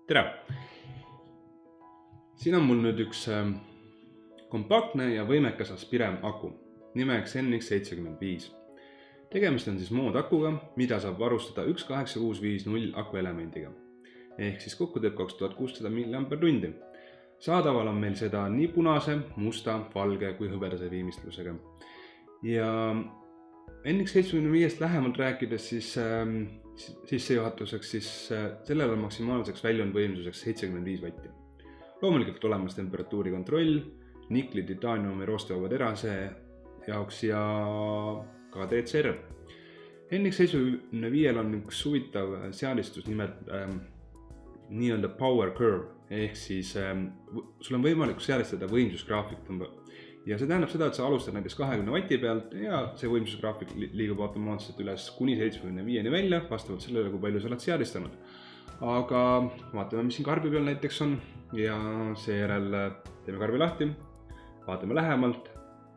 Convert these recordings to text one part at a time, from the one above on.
Tere! Siin on mul nüüd üks kompaktne ja võimekas Aspire aku, nimeks NX75. Tegemist on siis moodakuga, mida saab varustada 18650 akuelemendiga, ehk siis kokku teeb 2600 mAh. Saadaval on meil seda nii punase, musta, valge kui hõbedase viimistlusega. Ja NX75-st lähemalt rääkides siis sissejuhatuseks, siis sellel on maksimaalseks väljundvõimsuseks 75 vatti. Loomulikult olemas temperatuuri kontroll, nikli, titaaniumi, roostevaba terase jaoks ja ka DCR. NX75-l on üks huvitav seadistus nimelt nii-öelda power curve, ehk siis sul on võimalik seadistada võimsusgraafik. Ja see tähendab seda, et sa alustad näiteks 20 vati pealt ja see võimsusgraafik liigub automaatselt üles kuni 75-ni välja, vastavalt sellele, kui palju sa oled seadistanud. Aga vaatame, mis siin karbi peal näiteks on ja seejärel teeme karbi lahti, vaatame lähemalt,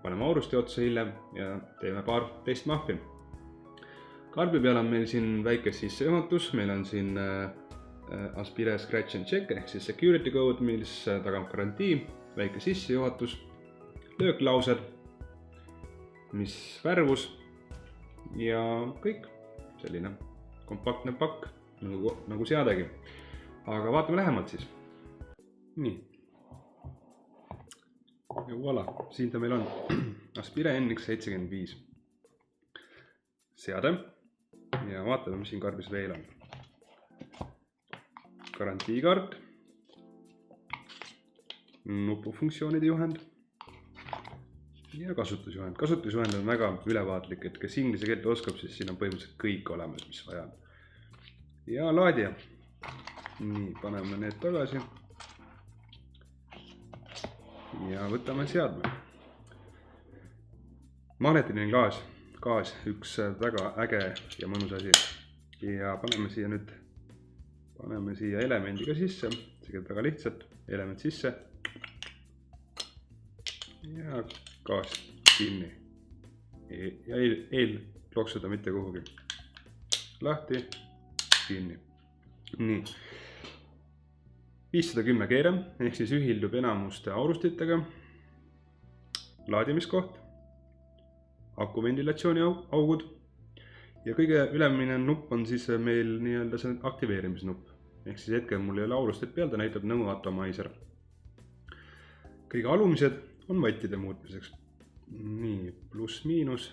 paneme aurusti otsa hiljem ja teeme paar testmahvi. Karbi peal on meil siin väike sissejuhatus, meil on siin Aspire Scratch and Check ehk siis security code, mis tagab garantii, väike sissejuhatus, lööklaused, mis värvus ja kõik selline kompaktne pakk nagu seadegi. Aga vaatame lähemalt siis. Nii. Ja voilà, siin ta meil on. Aspire NX75 seade ja vaatame, mis siin karbis veel on. Garantiikaart, nupufunktsioonide juhend ja kasutusjuhend. Kasutusjuhend on väga ülevaatlik, et kes inglise keelt oskab, siis siin on põhimõtteliselt kõik olemas, mis vaja on. Ja laadija. Nii, paneme need tagasi. Ja võtame seadme. Magnetiline gaas, üks väga äge ja mõnus asi. Ja paneme siia elemendiga sisse, see käib väga lihtsalt, element sisse ja gaas kinni. Ja ei loksuda mitte kuhugi. Lahti, kinni. Nii. 510 keere, ehk siis ühildub enamuste aurustitega. Laadimiskoht, akuventilatsiooni augud ja kõige ülemine nupp on siis meil nii-öelda see aktiveerimisnupp. Ehk siis hetkel mul ei ole aurustit peal, ta näitab no atomizer. Kõige alumised on vattide muutmiseks. Nii, pluss miinus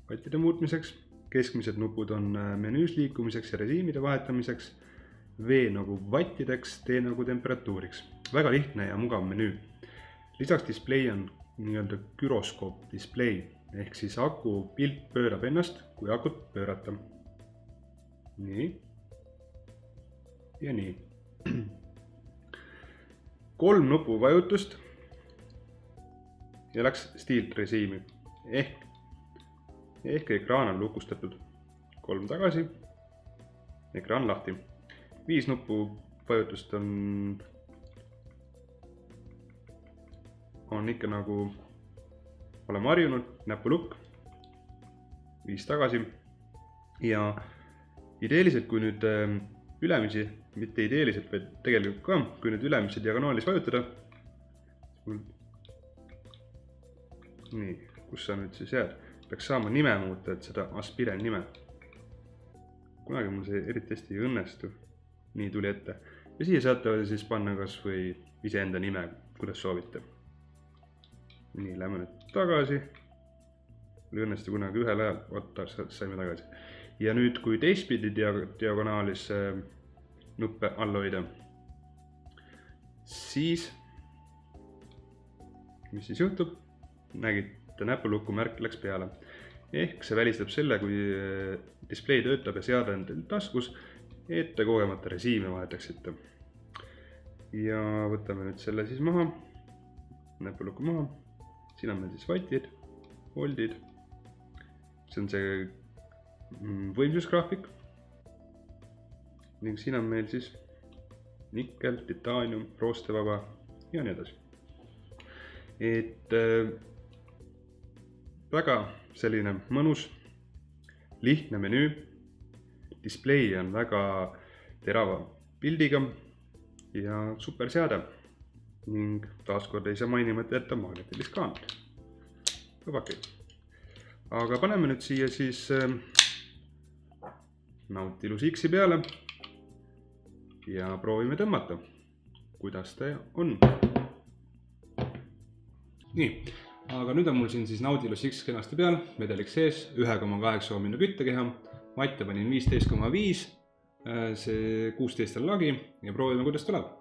vattide muutmiseks. Keskmised nupud on menüüs liikumiseks ja režiimide vahetamiseks. V nagu vattideks, T nagu temperatuuriks. Väga lihtne ja mugav menüü. Lisaks display on nii-öelda gyroskoop display, ehk siis aku pilt pöörab ennast, kui akut pöörata. Nii. Ja nii. 3 nupu vajutust ja läks stilt režiimi. Ehk ekraan on lukustatud. 3 tagasi. Ekraan lahti. 5 nupu vajutust on ikka nagu oleme harjunud, näpulukk, 5 tagasi ja ideeliselt, kui nüüd ülemisi, mitte ideeliselt, vaid tegelikult ka, kui nüüd ülemisi diagonaalis vajutada, nii, kus sa nüüd siis jääd, peaks saama nime muuta, et seda Aspire nime. Kunagi mul see eriti hästi ei õnnestu, nii tuli ette. Ja siia saate siis panna kas või iseenda nime, kuidas soovite. Nii, lähme nüüd tagasi. Oli õnnesti kunagi ühel ajal, oota, saime tagasi. Ja nüüd, kui teistpidi diagonaalis nuppe all hoida, siis, mis siis juhtub? Nägite, näpulukku märk läks peale. Ehk see välistab selle, kui display töötab ja seade on teil taskus, et te kogemata režiime vahetaksite. Ja võtame nüüd selle siis maha, näpulukku maha. Siin on meil siis vatid, voldid. See on see võimsusgraafik. Ning siin on meil siis nikkel, titaanium, roostevaba ja nii edasi. Et väga selline mõnus, lihtne menüü. Display on väga terava pildiga ja super seade. Ning taaskord ei saa mainimata jätta magnetilist kaanlit. Vabaki. Aga paneme nüüd siia siis Nautilus X-i peale ja proovime tõmmata, kuidas ta on. Nii, aga nüüd on mul siin siis Nautilus X kenasti peal, vedelik sees, 1,8 ohmine küttekeha, vatte panin 15,5, see 16 on lagi ja proovime, kuidas tuleb.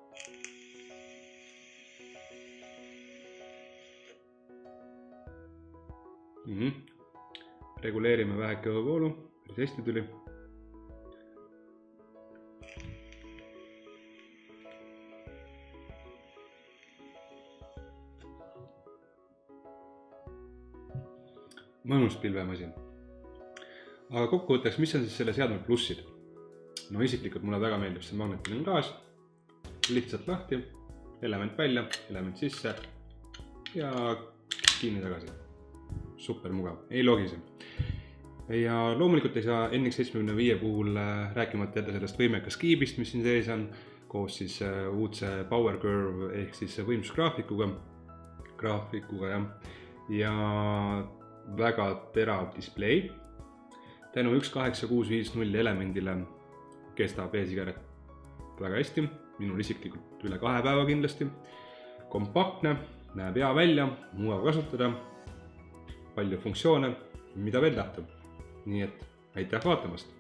Reguleerime väheke õhuvoolu, päris hästi tuli. Mõnus pilvemasin. Aga kokkuvõtteks, mis on siis selle seadme plussid? No isiklikult mulle väga meeldib see magnetiline klaas, lihtsalt lahti, element välja, element sisse ja kinni tagasi. Super mugav, ei logise. Ja loomulikult ei saa NX75 puhul rääkimata jätta sellest võimekas kiibist, mis siin sees on, koos siis uudse Power Curve ehk siis võimsusgraafikuga ja väga terav display. Tänu 18650 elemendile kestab e-sigaret väga hästi, minul isiklikult üle 2 päeva kindlasti. Kompaktne, näeb hea välja, mugav kasutada, palju funktsioone, mida veel tahta. Nii et aitäh vaatamast!